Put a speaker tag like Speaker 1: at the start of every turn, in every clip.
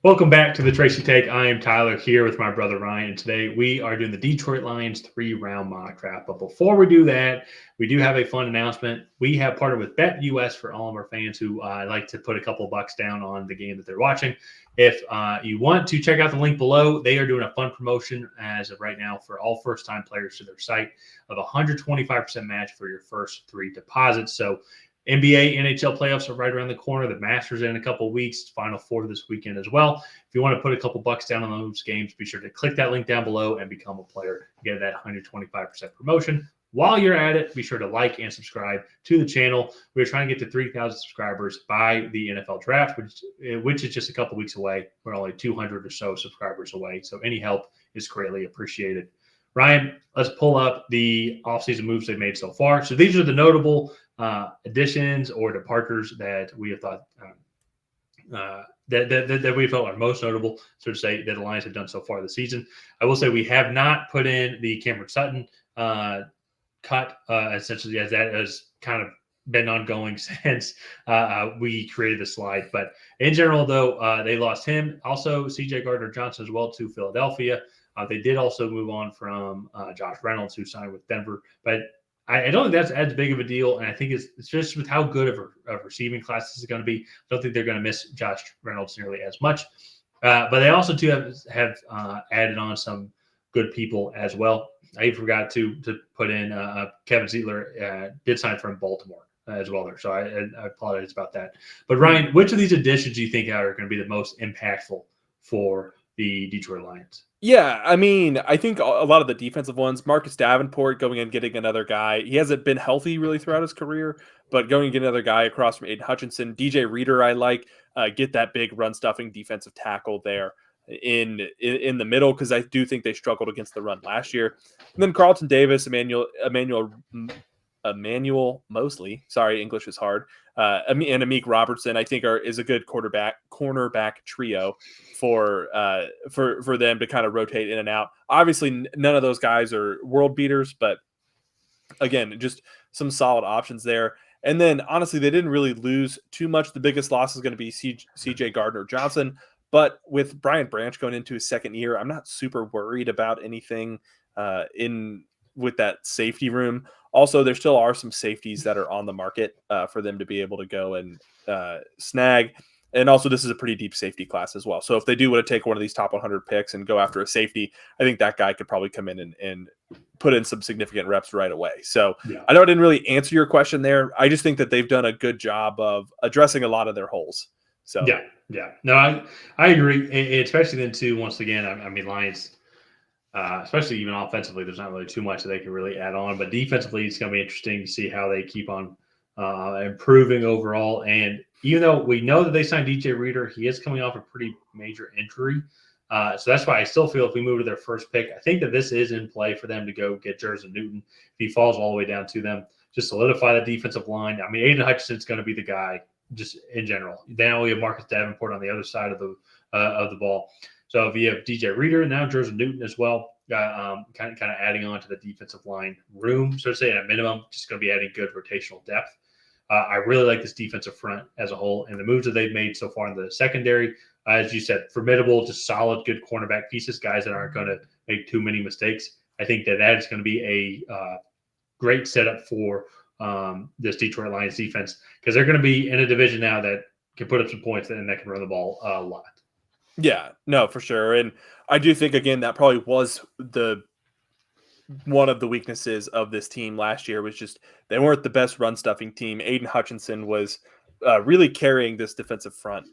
Speaker 1: Welcome back to the Tracy Take. I am Tyler here with my brother Ryan, and today we are doing the Detroit Lions 3-round mock draft. But before we do that, we do have a fun announcement. We have partnered with BetUS for all of our fans who like to put a couple bucks down on the game that they're watching. If you want to check out the link below, they are doing a fun promotion as of right now for all first-time players to their site of 125% match for your first 3 deposits. So NBA, NHL playoffs are right around the corner. The Masters in a couple of weeks. Final Four this weekend as well. If you want to put a couple bucks down on those games, be sure to click that link down below and become a player. Get that 125% promotion. While you're at it, be sure to like and subscribe to the channel. We're trying to get to 3,000 subscribers by the NFL draft, which is just a couple weeks away. We're only 200 or so subscribers away. So any help is greatly appreciated. Ryan, let's pull up the offseason moves they've made so far. So these are the notable additions or departures that we have thought that we felt are most notable, so to say, that the Lions have done so far this season. I will say we have not put in the Cameron Sutton cut, essentially, as that has kind of been ongoing since we created the slide. But in general, though, they lost him. Also, C.J. Gardner-Johnson as well to Philadelphia. They did also move on from Josh Reynolds, who signed with Denver. But I don't think that's as big of a deal. And I think it's just with how good of a receiving class this is going to be. I don't think they're going to miss Josh Reynolds nearly as much. But they also, too, have added on some good people as well. I forgot to put in Kevin Zeitler did sign from Baltimore as well there. So I apologize about that. But, Ryan, which of these additions do you think are going to be the most impactful for the Detroit Lions?
Speaker 2: Yeah, I mean, I think a lot of the defensive ones, Marcus Davenport going and getting another guy. He hasn't been healthy really throughout his career, but going and get another guy across from Aiden Hutchinson. DJ Reader, I like. Get that big run-stuffing defensive tackle there in the middle, because I do think they struggled against the run last year. And then Carlton Davis, Emmanuel Mosley. Sorry, English is hard. And Amik Robertson, I think is a good cornerback trio for them to kind of rotate in and out. Obviously, none of those guys are world beaters, but again, just some solid options there. And then, honestly, they didn't really lose too much. The biggest loss is going to be C.J. Gardner-Johnson. But with Brian Branch going into his second year, I'm not super worried about anything with that safety room. Also, there still are some safeties that are on the market for them to be able to go and snag. And also, this is a pretty deep safety class as well. So if they do want to take one of these top 100 picks and go after a safety, I think that guy could probably come in and put in some significant reps right away. So yeah. I know I didn't really answer your question there. I just think that they've done a good job of addressing a lot of their holes. So
Speaker 1: yeah. No, I agree. Especially then, too, once again, I mean, Lions, especially even offensively, there's not really too much that they can really add on. But defensively, it's going to be interesting to see how they keep on improving overall. And even though we know that they signed DJ Reader, he is coming off a pretty major injury. So that's why I still feel if we move to their first pick, I think that this is in play for them to go get Jersey Newton. If he falls all the way down to them, just solidify the defensive line. I mean, Aiden Hutchinson's going to be the guy just in general. Then we have Marcus Davenport on the other side of the ball. So if you have DJ Reader, now Jersey Newton as well, kind of adding on to the defensive line room, so to say, at a minimum, just going to be adding good rotational depth. I really like this defensive front as a whole, and the moves that they've made so far in the secondary, as you said, formidable, just solid, good cornerback pieces, guys that aren't going to make too many mistakes. I think that is going to be a great setup for this Detroit Lions defense, because they're going to be in a division now that can put up some points and that can run the ball a lot.
Speaker 2: Yeah, no, for sure. And I do think, again, that probably was one of the weaknesses of this team last year, was just they weren't the best run stuffing team. Aiden Hutchinson was really carrying this defensive front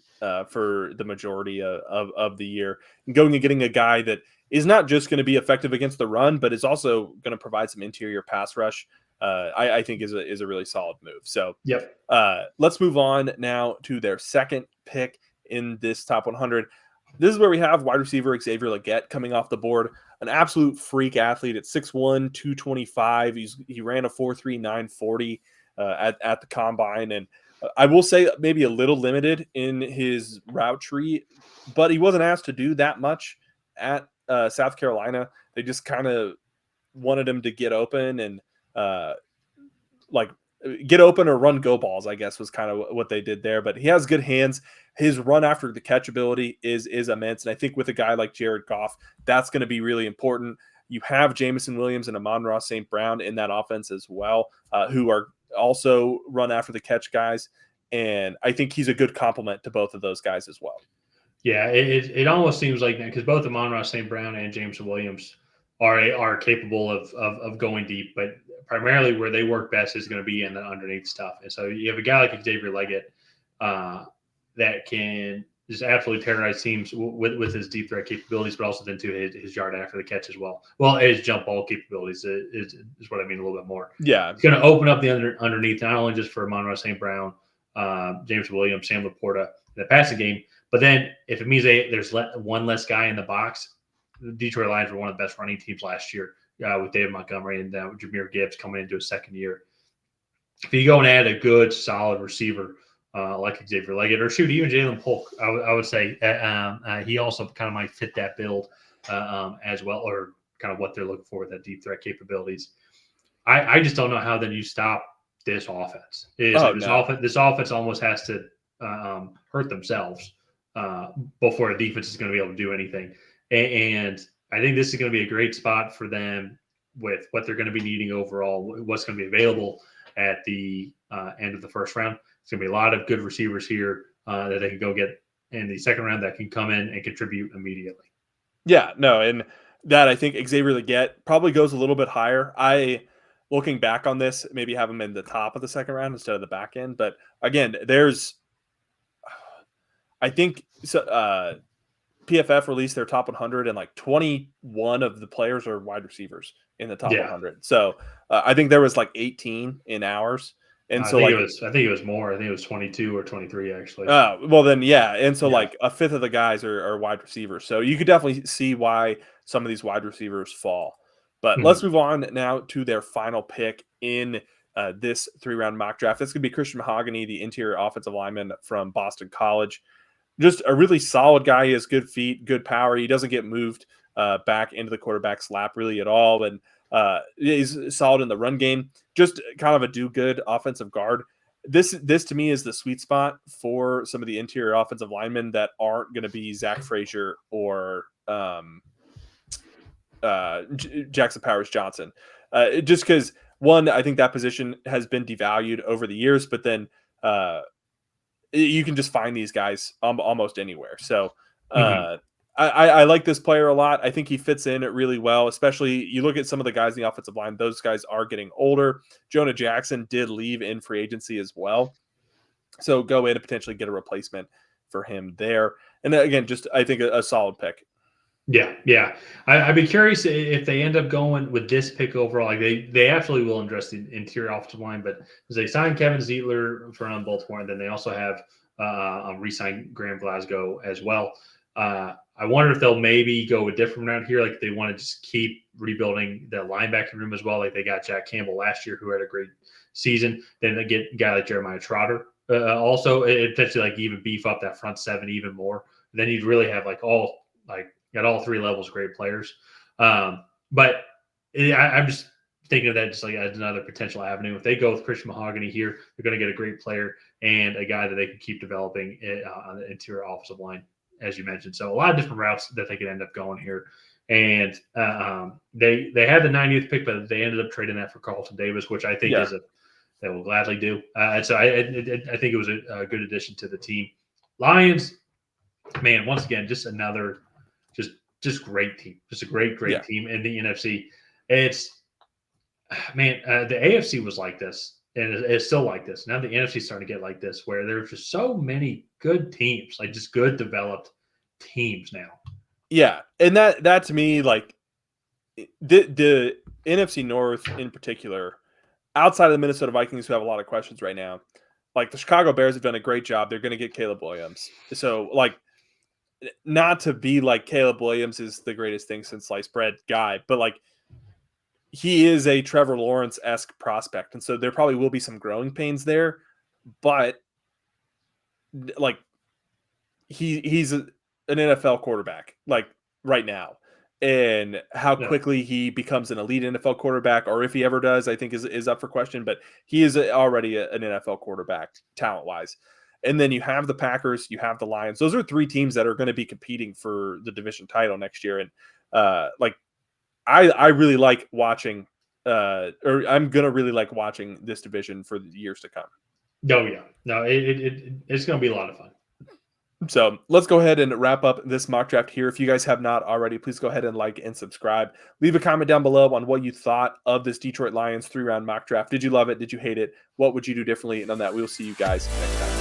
Speaker 2: for the majority of the year, and going and getting a guy that is not just going to be effective against the run, but is also going to provide some interior pass rush, I think is a really solid move. So
Speaker 1: yep.
Speaker 2: Let's move on now to their second pick in this top 100. This is where we have wide receiver Xavier Legette coming off the board, an absolute freak athlete at 6'1", 225. He ran a 4.3 940 at the combine, and I will say maybe a little limited in his route tree, but he wasn't asked to do that much at South Carolina. They just kind of wanted him to get open and get open or run go balls, I guess was kind of what they did there. But he has good hands. His run after the catch ability is immense. And I think with a guy like Jared Goff, that's going to be really important. You have Jamison Williams and Amon-Ra St. Brown in that offense as well, who are also run after the catch guys. And I think he's a good complement to both of those guys as well.
Speaker 1: Yeah, it almost seems like that because both Amon-Ra St. Brown and James Williams are capable of going deep, but primarily where they work best is going to be in the underneath stuff. And so you have a guy like Xavier Leggett that can just absolutely terrorize teams with his deep threat capabilities, but also then to his yard after the catch as well. Well, his jump ball capabilities is what I mean a little bit more.
Speaker 2: Yeah,
Speaker 1: it's going to open up the underneath not only just for Amon-Ra St. Brown, James Williams, Sam Laporta in the passing game. But then if it means there's one less guy in the box, the Detroit Lions were one of the best running teams last year with David Montgomery and Jahmyr Gibbs coming into his second year. If you go and add a good, solid receiver like Xavier Leggett, or shoot, even Jalen Polk, I would say he also kind of might fit that build as well, or kind of what they're looking for with that deep threat capabilities. I just don't know how then you stop this offense. This offense almost has to hurt themselves before the defense is going to be able to do anything. And I think this is going to be a great spot for them with what they're going to be needing overall, what's going to be available at the end of the first round. It's going to be a lot of good receivers here that they can go get in the second round that can come in and contribute immediately.
Speaker 2: Yeah, no, and that I think Xavier Leggett probably goes a little bit higher. Looking back on this, maybe have him in the top of the second round instead of the back end. But again, I think PFF released their top 100, and like 21 of the players are wide receivers in the top 100. So I think there was like 18 in ours. And so
Speaker 1: I think it was more. I think it was 22 or 23 actually.
Speaker 2: Well then, yeah. And so like a fifth of the guys are wide receivers. So you could definitely see why some of these wide receivers fall. But let's move on now to their final pick in this 3-round mock draft. That's going to be Christian Mahogany, the interior offensive lineman from Boston College. Just a really solid guy. He has good feet, good power. He doesn't get moved back into the quarterback's lap really at all. And he's solid in the run game. Just kind of a do-good offensive guard. This to me is the sweet spot for some of the interior offensive linemen that aren't going to be Zach Frazier or Jackson Powers Johnson. Just because, one, I think that position has been devalued over the years, but then you can just find these guys almost anywhere. So I like this player a lot. I think he fits in it really well, especially you look at some of the guys in the offensive line. Those guys are getting older. Jonah Jackson did leave in free agency as well. So go in and potentially get a replacement for him there. And again, just I think a solid pick.
Speaker 1: Yeah. I'd be curious if they end up going with this pick overall. Like they absolutely will address the interior offensive line, but as they signed Kevin Zeitler from Baltimore, and then they also have re-signed Graham Glasgow as well. I wonder if they'll maybe go a different route here. Like they want to just keep rebuilding the linebacker room as well. Like they got Jack Campbell last year, who had a great season. Then they get a guy like Jeremiah Trotter. Also, it potentially like even beef up that front seven even more. Then you'd really have at all three levels, great players. But I'm just thinking of that just like as another potential avenue. If they go with Christian Mahogany here, they're going to get a great player and a guy that they can keep developing on the interior offensive line, as you mentioned. So a lot of different routes that they could end up going here. And they had the 90th pick, but they ended up trading that for Carlton Davis, which I think they will gladly do. And so I think it was a good addition to the team. Lions, man, once again, just another just great team. Just a great team in the NFC. It's, man, the AFC was like this, and it's still like this. Now the NFC is starting to get like this, where there's just so many good teams, like just good developed teams now.
Speaker 2: Yeah, and that to me, like the NFC North in particular, outside of the Minnesota Vikings, who have a lot of questions right now, like the Chicago Bears have done a great job. They're going to get Caleb Williams. So, like, not to be like Caleb Williams is the greatest thing since sliced bread guy, but like he is a Trevor Lawrence-esque prospect. And so there probably will be some growing pains there, but like he's an NFL quarterback like right now. and how
Speaker 1: Yeah.
Speaker 2: quickly he becomes an elite NFL quarterback, or if he ever does, I think is up for question. But he is already an NFL quarterback talent wise. And then you have the Packers, you have the Lions. Those are three teams that are going to be competing for the division title next year. And I really like watching, or I'm gonna really like watching this division for the years to come.
Speaker 1: Oh yeah, no, it's going to be a lot of fun.
Speaker 2: So let's go ahead and wrap up this mock draft here. If you guys have not already, please go ahead and like and subscribe. Leave a comment down below on what you thought of this Detroit Lions 3-round mock draft. Did you love it? Did you hate it? What would you do differently? And on that, we'll see you guys next time.